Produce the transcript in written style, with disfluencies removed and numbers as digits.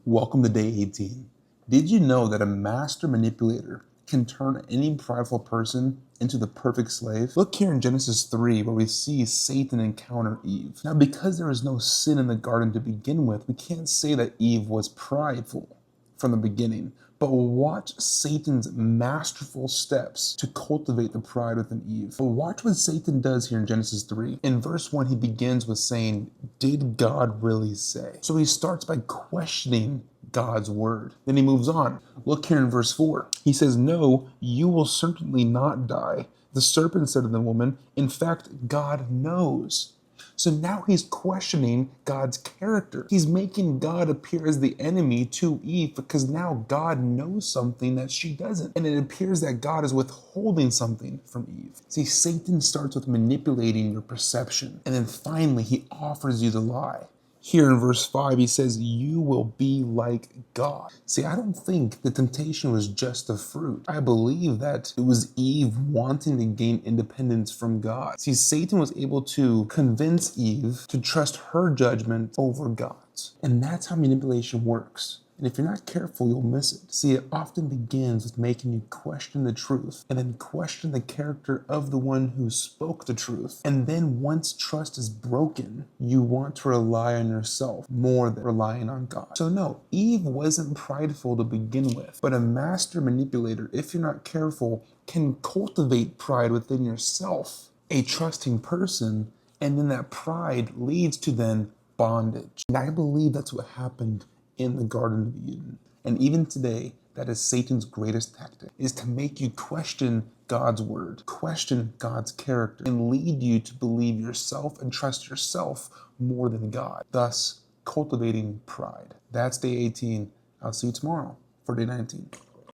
Welcome to day 18. Did you know that a master manipulator can turn any prideful person into the perfect slave? Look here in Genesis 3 where we see Satan encounter Eve. Now, because there is no sin in the garden to begin with, we can't say that Eve was prideful from the beginning. But watch Satan's masterful steps to cultivate the pride within Eve. But watch what Satan does here in Genesis 3. In verse 1, he begins with saying, "Did God really say?" So he starts by questioning God's word. Then he moves on. Look here in verse 4. He says, "No, you will certainly not die." The serpent said to the woman, "In fact, God knows." So now he's questioning God's character. He's making God appear as the enemy to Eve because now God knows something that she doesn't. And it appears that God is withholding something from Eve. See, Satan starts with manipulating your perception. And then finally, he offers you the lie. Here in verse 5, he says, "You will be like God." See, I don't think the temptation was just the fruit. I believe that it was Eve wanting to gain independence from God. See, Satan was able to convince Eve to trust her judgment over God's. And that's how manipulation works. And if you're not careful, you'll miss it. See, it often begins with making you question the truth and then question the character of the one who spoke the truth. And then once trust is broken, you want to rely on yourself more than relying on God. So no, Eve wasn't prideful to begin with, but a master manipulator, if you're not careful, can cultivate pride within yourself, a trusting person, and then that pride leads to then bondage. And I believe that's what happened in the Garden of Eden. And even today, that is Satan's greatest tactic, is to make you question God's word, question God's character, and lead you to believe yourself and trust yourself more than God, thus cultivating pride. That's day 18. I'll see you tomorrow for day 19.